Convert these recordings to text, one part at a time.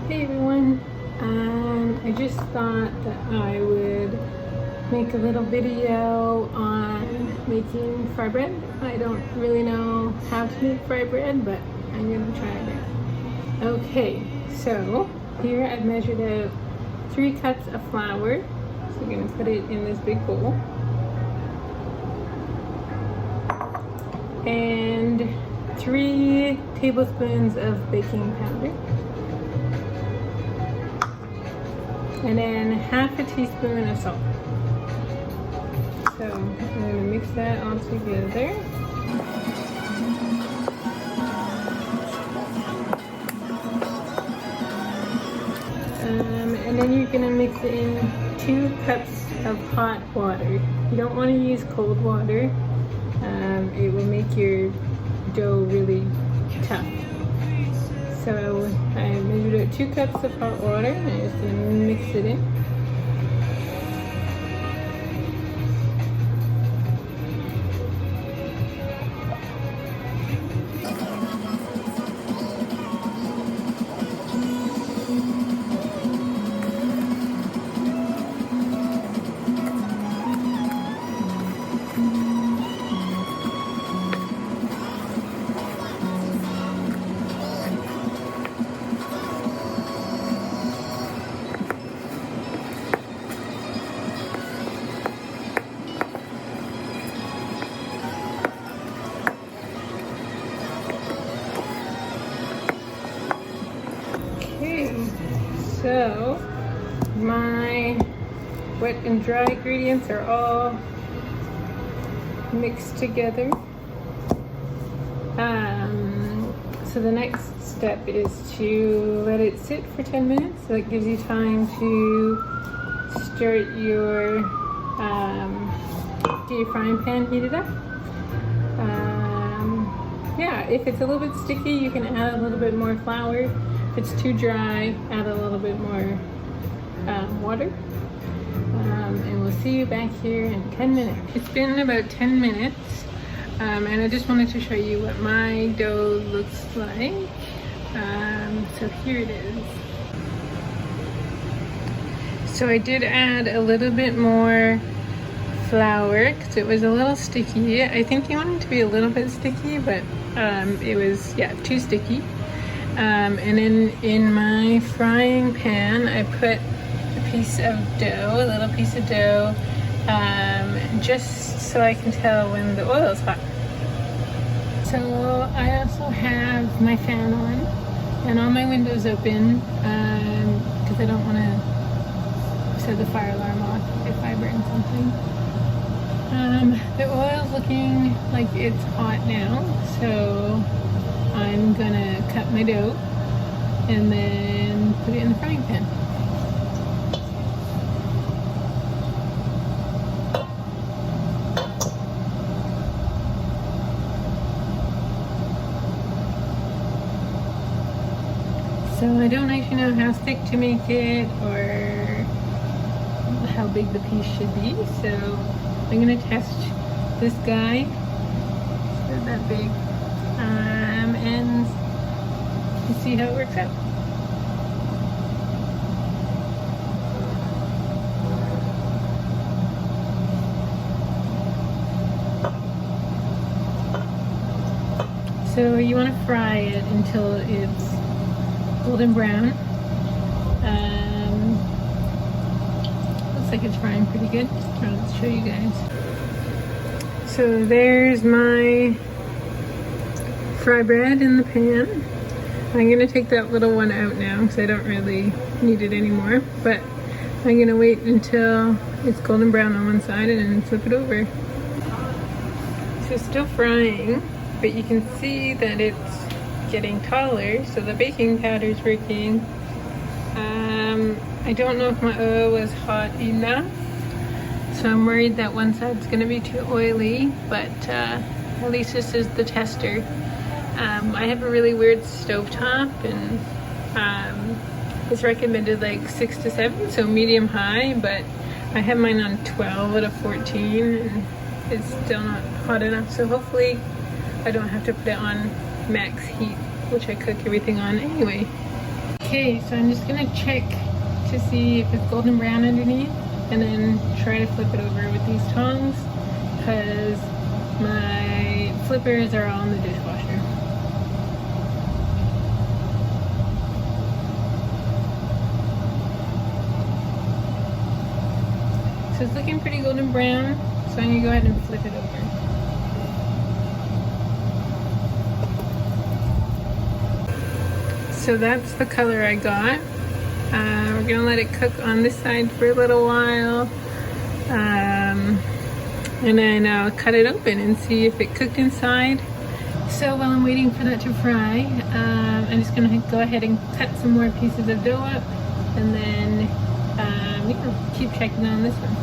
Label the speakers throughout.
Speaker 1: Hey everyone, I just thought that I would make a little video on making fry bread. I don't really know how to make fry bread, but I'm gonna try it. Okay, so here I've measured out 3 cups of flour. So I'm gonna put it in this big bowl. And 3 tablespoons of baking powder. And then half a teaspoon of salt. So I'm going to mix that all together. And then you're going to mix in 2 cups of hot water. You don't want to use cold water. It will make your dough really tough. So I measured out 2 cups of hot water and I'm just going to mix it in. So my wet and dry ingredients are all mixed together. So the next step is to let it sit for 10 minutes. So that gives you time to start your, get your frying pan heated up. Yeah, if it's a little bit sticky, you can add a little bit more flour. If it's too dry, add a little bit more water. And we'll see you back here in 10 minutes. It's been about 10 minutes, and I just wanted to show you what my dough looks like. So here it is. So I did add a little bit more flour because it was a little sticky. I think you want it to be a little bit sticky, but it was, yeah, too sticky. And then in my frying pan, I put a piece of dough, a little piece of dough, just so I can tell when the oil is hot. So I also have my fan on and all my windows open because I don't want to set the fire alarm off if I burn something. The oil's looking like it's hot now, so I'm gonna cut my dough and then put it in the frying pan. So I don't actually know how thick to make it or how big the piece should be, so I'm gonna test this guy. It's that big. And see how it works out. So you want to fry it until it's golden brown. Looks like it's frying pretty good. I'll show you guys. So there's my fry bread in the pan. I'm gonna take that little one out now because I don't really need it anymore, but I'm gonna wait until it's golden brown on one side and then flip it over. So it's still frying, but you can see that it's getting taller, so the baking powder is working. I don't know if my oil was hot enough, so I'm worried that one side's gonna be too oily, but at least this is the tester. I have a really weird stovetop, and it's recommended like 6 to 7, so medium high, but I have mine on 12 out of 14 and it's still not hot enough, so hopefully I don't have to put it on max heat, which I cook everything on anyway. Okay, so I'm just gonna check to see if it's golden brown underneath and then try to flip it over with these tongs because my flippers are all in the dishwasher. So it's looking pretty golden brown, so I'm gonna go ahead and flip it over. So that's the color I got. We're gonna let it cook on this side for a little while. And then I'll cut it open and see if it cooked inside. So while I'm waiting for that to fry, I'm just gonna go ahead and cut some more pieces of dough up and then we can keep checking on this one.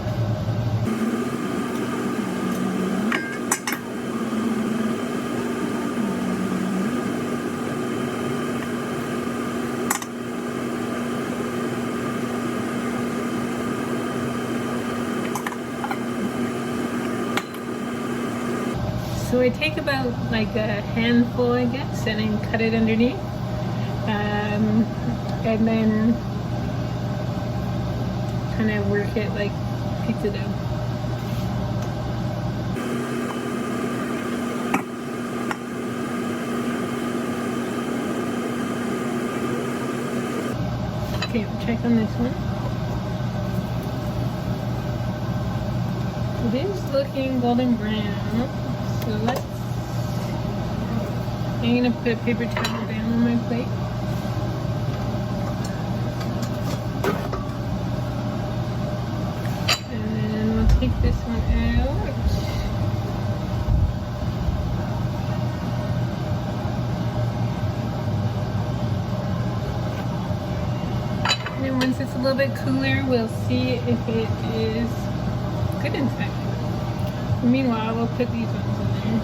Speaker 1: So I take about like a handful, I guess, and then cut it underneath. And then kind of work it like pizza dough. Okay, we'll check on this one. It is looking golden brown. So I'm gonna put a paper towel down on my plate. And then we'll take this one out. And then once it's a little bit cooler, we'll see if it is good inside. Meanwhile, we'll put these ones in there.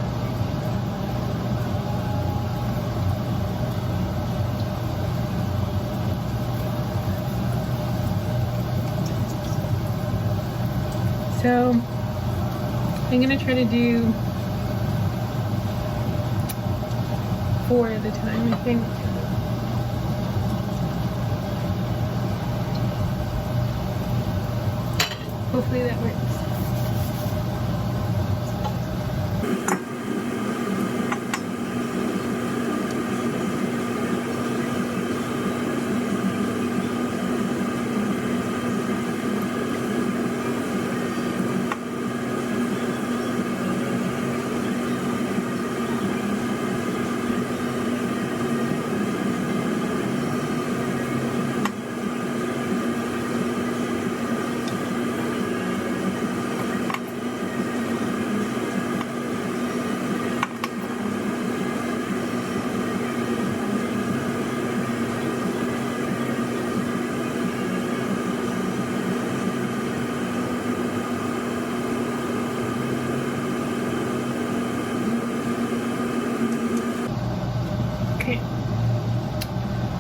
Speaker 1: So I'm gonna try to do 4 at a time, I think. Hopefully that works.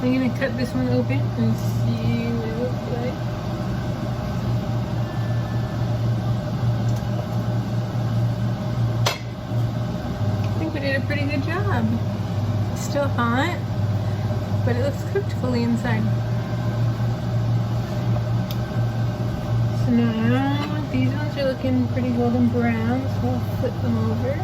Speaker 1: I'm gonna cut this one open and see what it looks like. I think we did a pretty good job. It's still hot, but it looks cooked fully inside. So now these ones are looking pretty golden brown, so I'll flip them over.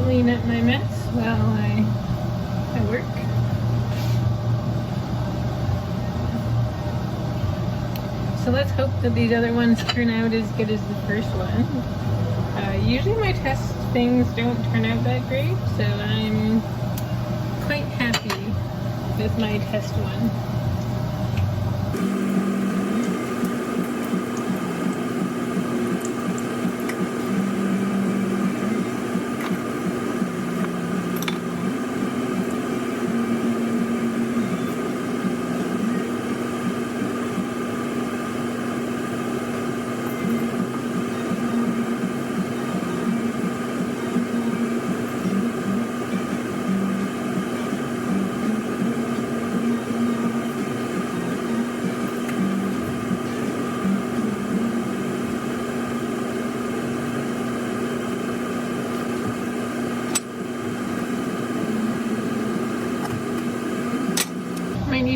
Speaker 1: Clean up my mess while I work. So let's hope that these other ones turn out as good as the first one. Usually my test things don't turn out that great, so I'm quite happy with my test one.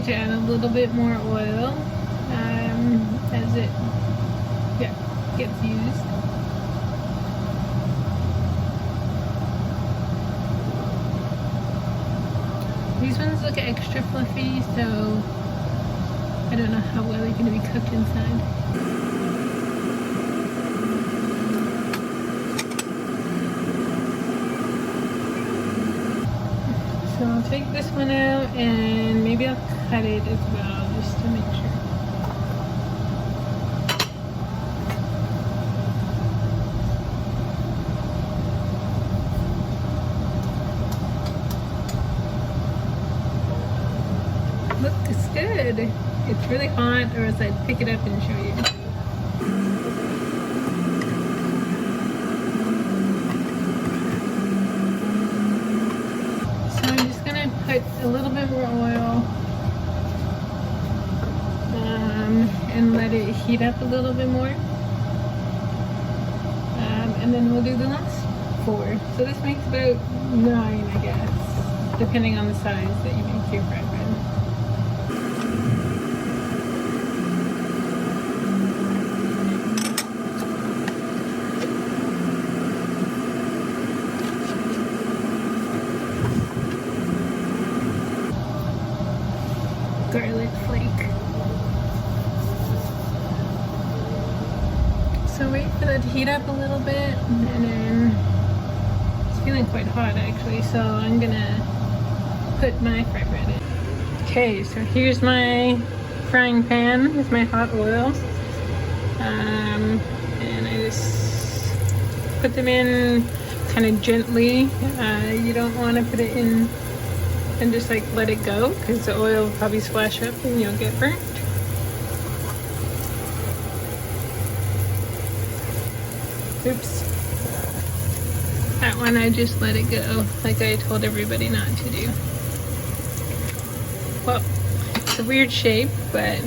Speaker 1: to add a little bit more oil as it gets used. These ones look extra fluffy, so I don't know how well they're going to be cooked inside. So I'll take this one out and maybe I'll cut it as well just to make sure. Look, it's good. It's really hot, or else I'd pick it up and show you. So I'm just gonna put a little bit more oil and let it heat up a little bit more. And then we'll do the last 4. So this makes about 9, I guess, depending on the size that you make your fried bread. Garlic flake. So wait for that to heat up a little bit, and then it's feeling quite hot actually, so I'm gonna put my fried bread in. Okay, so here's my frying pan with my hot oil, and I just put them in kind of gently. You don't want to put it in and just like let it go, because the oil will probably splash up and you'll get burnt. Oops. That one I just let it go, like I told everybody not to do. Well, it's a weird shape, but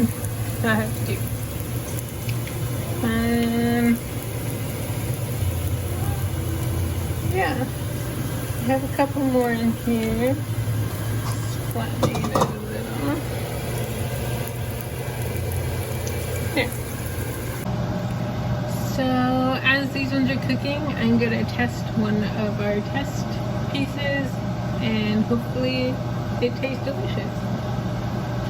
Speaker 1: I have to do. Yeah, I have a couple more in here. Flattening it a little. There. So as these ones are cooking, I'm gonna test one of our test pieces, and hopefully it tastes delicious.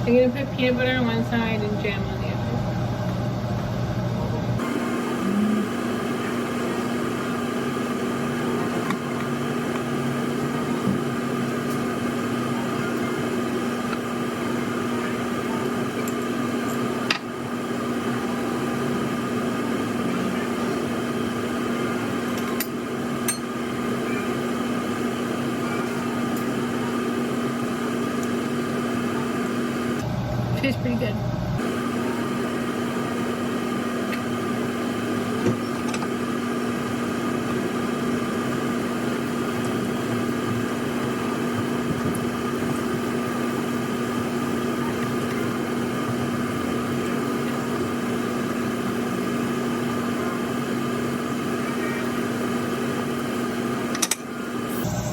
Speaker 1: I'm gonna put peanut butter on one side and jam on the other. Tastes pretty good.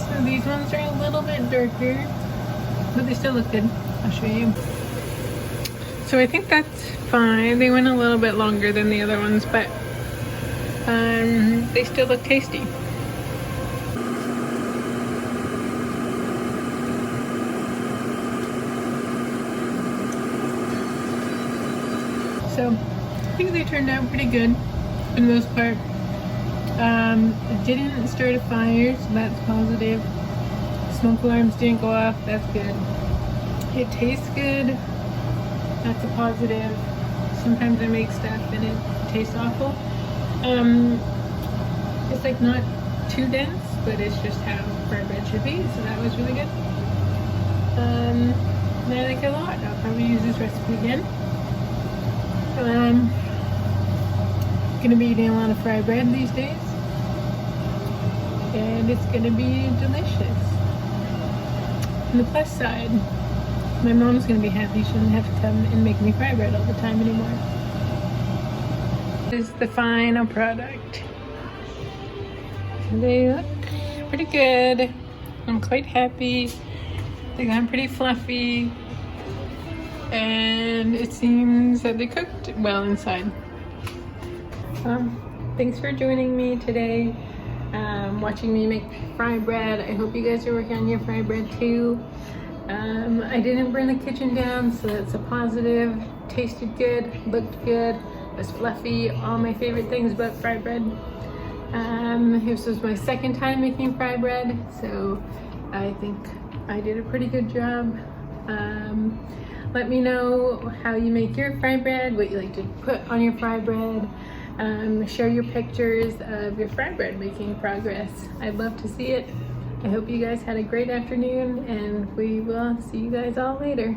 Speaker 1: So these ones are a little bit darker, but they still look good. I'll show you. So I think that's fine. They went a little bit longer than the other ones, but they still look tasty. So I think they turned out pretty good for the most part. It didn't start a fire, so that's positive. Smoke alarms didn't go off, that's good. It tastes good. That's a positive. Sometimes I make stuff and it tastes awful. It's like not too dense, but it's just how fried bread should be, so that was really good. And I like it a lot. I'll probably use this recipe again. Gonna be eating a lot of fried bread these days, and it's gonna be delicious. On the plus side, my mom's gonna be happy. She doesn't have to come and make me fried bread all the time anymore. This is the final product. They look pretty good. I'm quite happy. They got pretty fluffy. and it seems that they cooked well inside. Thanks for joining me today, watching me make fry bread. I hope you guys are working on your fry bread too. I didn't burn the kitchen down, so that's a positive. Tasted good, looked good, was fluffy, all my favorite things about fry bread. This was my second time making fry bread, so I think I did a pretty good job. Let me know how you make your fry bread, what you like to put on your fry bread. Share your pictures of your fry bread making progress. I'd love to see it. I hope you guys had a great afternoon, and we will see you guys all later.